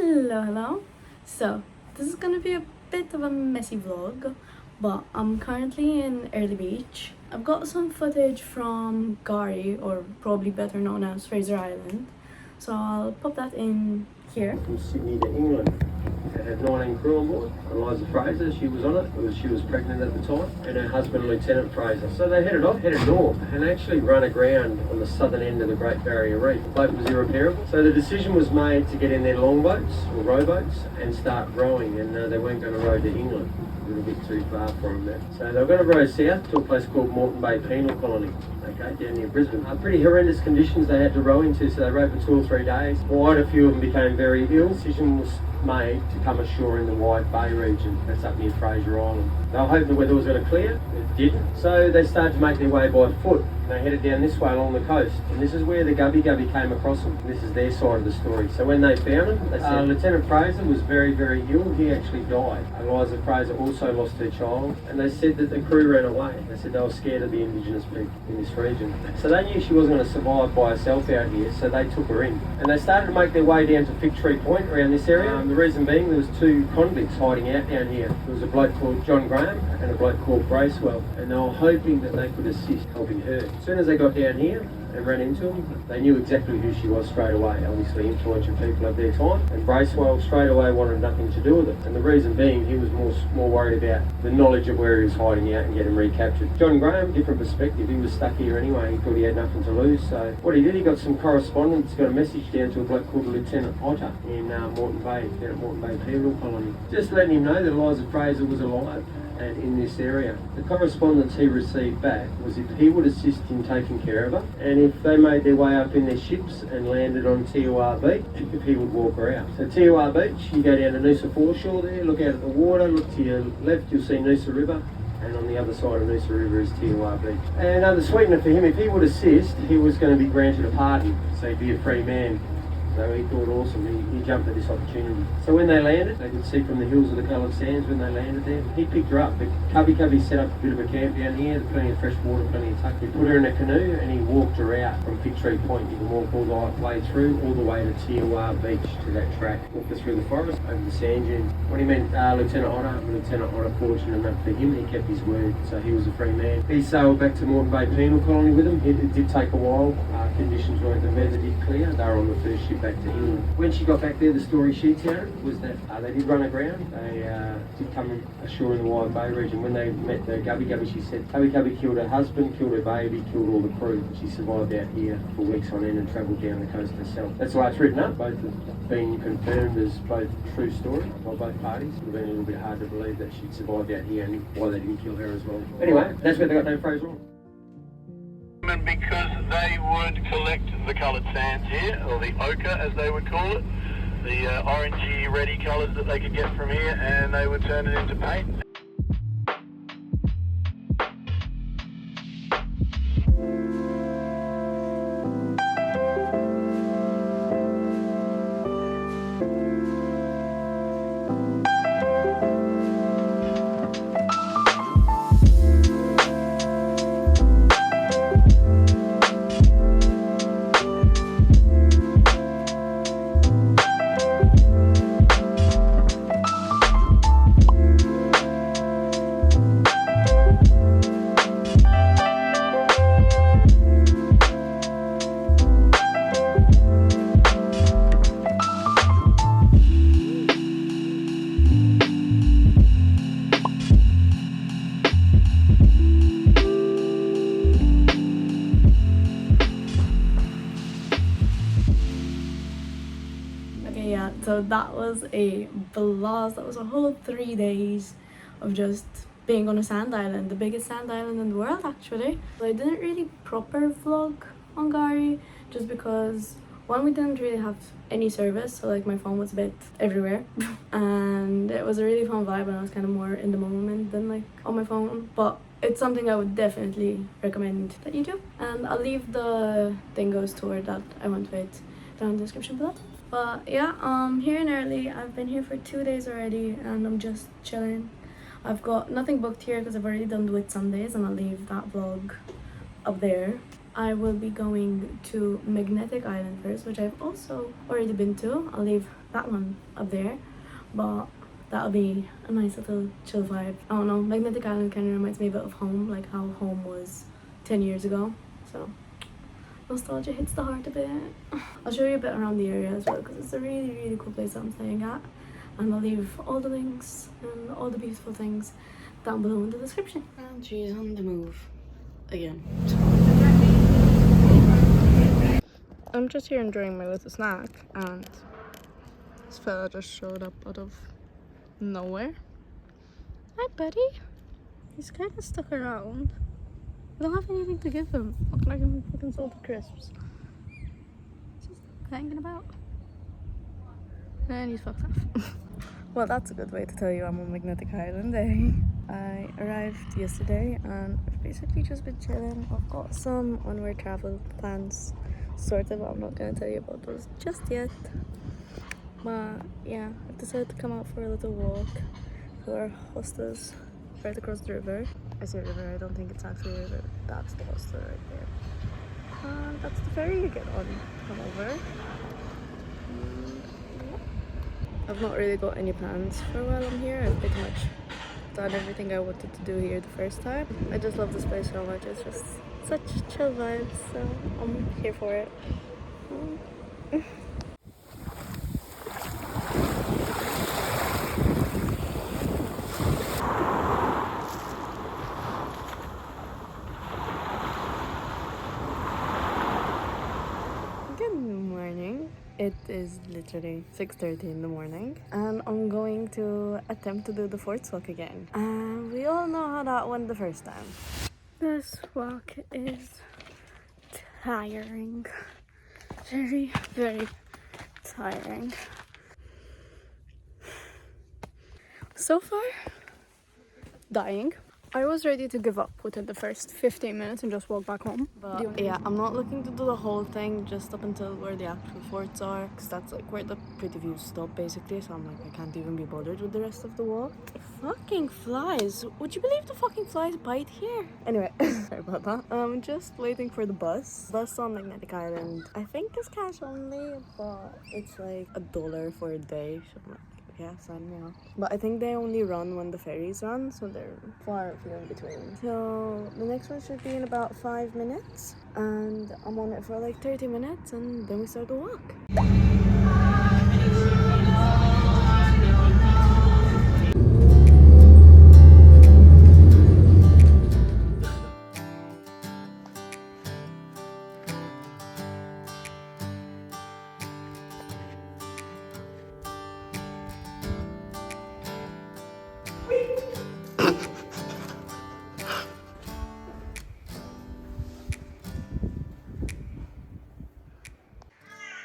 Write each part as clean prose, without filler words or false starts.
Hello. So, this is gonna be a bit of a messy vlog, but I'm currently in Airlie Beach. I've got some footage from Gary, or probably better known as Fraser Island, so I'll pop that in here. From Sydney to England. It had 19 crew on board. Eliza Fraser, she was on it. She was pregnant at the time, and her husband, Lieutenant Fraser. So they headed north, and actually run aground on the southern end of the Great Barrier Reef. The boat was irreparable, so the decision was made to get in their longboats, or rowboats, and start rowing, and they weren't going to row to England. A little bit too far for them there. So they were going to row south to a place called Moreton Bay Penal Colony, okay, down near Brisbane. Pretty horrendous conditions they had to row into, so they rowed for 2 or 3 days. Quite a few of them became very ill. Decision was made to come ashore in the Wide Bay region. That's up near Fraser Island. They were hoping the weather was going to clear. It didn't. So they started to make their way by foot. They headed down this way along the coast, and this is where the Gubby came across them. This is their side of the story. So when they found him, they said Lieutenant Fraser was very, very ill. He actually died. Eliza Fraser also lost her child, and they said that the crew ran away. They said they were scared of the Indigenous people in this region. So they knew she wasn't going to survive by herself out here, so they took her in. And they started to make their way down to Fig Tree Point around this area. The reason being there was 2 convicts hiding out down here. There was a bloke called John Graham and a bloke called Bracewell, and they were hoping that they could assist helping her. As soon as they got down here and ran into him, they knew exactly who she was straight away. Obviously influential people of their time, and Bracewell straight away wanted nothing to do with it. And the reason being, he was more worried about the knowledge of where he was hiding out and get him recaptured. John Graham, different perspective. He was stuck here anyway. He thought he had nothing to lose. So what he did, he got some correspondence, got a message down to a bloke called Lieutenant Otter in Moreton Bay, down at Moreton Bay Penal Colony, just letting him know that Eliza Fraser was alive and in this area. The correspondence he received back was if he would assist in taking care of her, and if they made their way up in their ships and landed on Tiawa Beach, if he would walk her out. So Tiawa Beach, you go down to Noosa foreshore there, look out at the water, look to your left, you'll see Noosa River, and on the other side of Noosa River is Tiawa Beach. And the sweetener for him, if he would assist, he was going to be granted a pardon, so he'd be a free man. So he thought awesome, he jumped at this opportunity. So when they landed, they could see from the hills of the coloured sands when they landed there. He picked her up, but Cubby set up a bit of a camp down here, plenty of fresh water, plenty of tuck. He put her in a canoe and he walked her out from Fig Tree Point. You can walk all the way through, all the way to Tiawa Beach, to that track. Walked her through the forest, over the sand dune. When he met Lieutenant Otter, fortunate enough for him, he kept his word, so he was a free man. He sailed back to Moreton Bay Penal Colony with him. It did take a while. Conditions weren't the weather did clear. They were on the first ship back to England. When she got back there, the story she told was that they did run aground. They did come ashore in the Wide Bay region. When they met the Gubby, she said Gubby killed her husband, killed her baby, killed all the crew. She survived out here for weeks on end and travelled down the coast herself. That's why it's written up. Both have been confirmed as both true story by both parties. It would have been a little bit hard to believe that she'd survived out here and why they didn't kill her as well. Anyway, that's where they got named Fraser Island. Because they would collect the coloured sands here, or the ochre as they would call it, the orangey reddy colours that they could get from here, and they would turn it into paint. So that was a blast. That was a whole 3 days of just being on a sand island, the biggest sand island in the world actually. So I didn't really proper vlog on Gary just because one, we didn't really have any service, so like my phone was a bit everywhere and it was a really fun vibe and I was kind of more in the moment than like on my phone, but it's something I would definitely recommend that you do. And I'll leave the Dingos tour that I went with down in the description below. But yeah, here in Airlie, I've been here for 2 days already and I'm just chilling. I've got nothing booked here because I've already done Whit Sundays and I'll leave that vlog up there. I will be going to Magnetic Island first, which I've also already been to. I'll leave that one up there, but that'll be a nice little chill vibe. I don't know, Magnetic Island kind of reminds me a bit of home, like how home was 10 years ago. So nostalgia hits the heart a bit. I'll show you a bit around the area as well, because it's a really cool place that I'm staying at, and I'll leave all the links and all the beautiful things down below in the description. And she's on the move again. I'm just here enjoying my little snack, and this fella just showed up out of nowhere. Hi buddy. He's kind of stuck around. I don't have anything to give him. What can I give him? Fucking salted crisps. Just hanging about. And he's fucked off. Well, that's a good way to tell you I'm on Magnetic Island, eh? I arrived yesterday and I've basically just been chilling. I've got some onward travel plans, sort of. I'm not gonna tell you about those just yet. But yeah, I've decided to come out for a little walk to our hostels right across the river. I say river, I don't think it's actually a river. That's the hostel right there. And that's the ferry you get on. Come over. I've not really got any plans for while I'm here. I've pretty much done everything I wanted to do here the first time. I just love this place so much. It's just such chill vibes, so I'm here for it. It is literally 6:30 in the morning and I'm going to attempt to do the forts walk again. And we all know how that went the first time. This walk is tiring. Very tiring. So far, dying. I was ready to give up within the first 15 minutes and just walk back home. But yeah, I'm not looking to do the whole thing just up until where the actual forts are, because that's like where the pretty views stop basically. So I'm like, I can't even be bothered with the rest of the walk. Fucking flies. Would you believe the fucking flies bite here? Anyway, sorry about that. I'm just waiting for the bus. Bus on Magnetic Island, I think is cash only, but it's like $1 for a day. So I'm like, yeah, sign me up. But I think they only run when the ferries run, so they're far and few in between. So the next one should be in about 5 minutes, and I'm on it for like 30 minutes, and then we start the walk.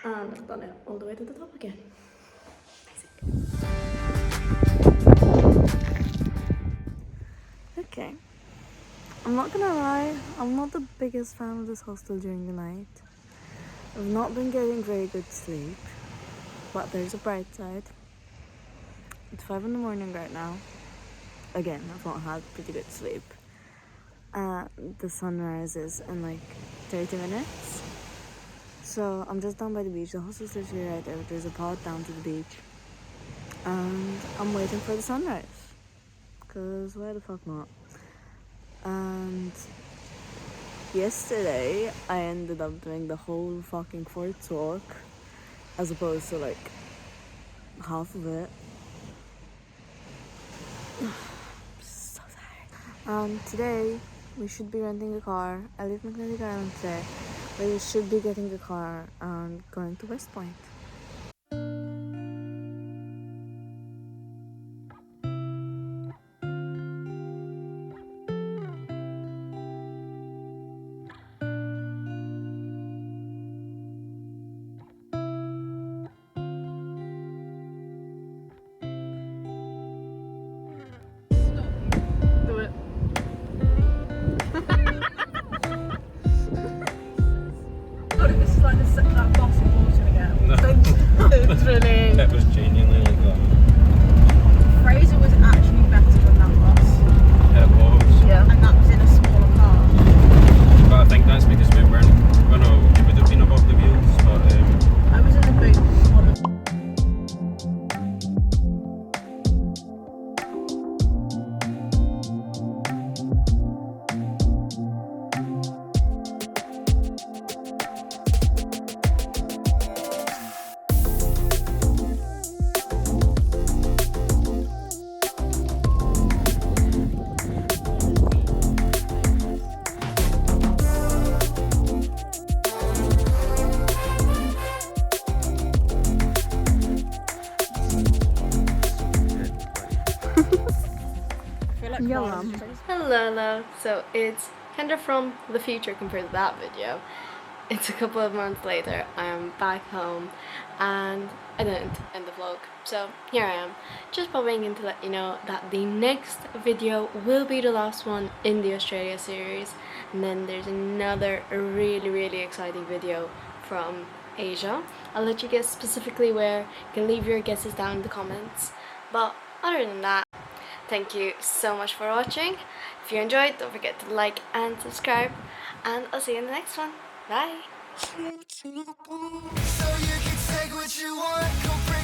And I've done it all the way to the top again. Okay, I'm not gonna lie, I'm not the biggest fan of this hostel during the night. I've not been getting very good sleep, but there's a bright side. It's 5 in the morning right now. Again, I've not had pretty good sleep. The sun rises in like 30 minutes. So I'm just down by the beach. The hostel's literally right there. There's a path down to the beach. And I'm waiting for the sunrise. Because why the fuck not? And yesterday, I ended up doing the whole fucking forts walk. As opposed to like half of it. So tired. Today, we should be renting a car. I leave Magnetic Island today. We should be getting a car and going to West Point. Do it. This is like the boss of water again. Hello. So it's Kendra from the future compared to that video. It's a couple of months later. I'm back home and I didn't end the vlog. So here I am, just popping in to let you know that the next video will be the last one in the Australia series. And then there's another really exciting video from Asia. I'll let you guess specifically where. You can leave your guesses down in the comments. But other than that, thank you so much for watching. If you enjoyed, don't forget to like and subscribe. And I'll see you in the next one. Bye! So you can take what you want, go bring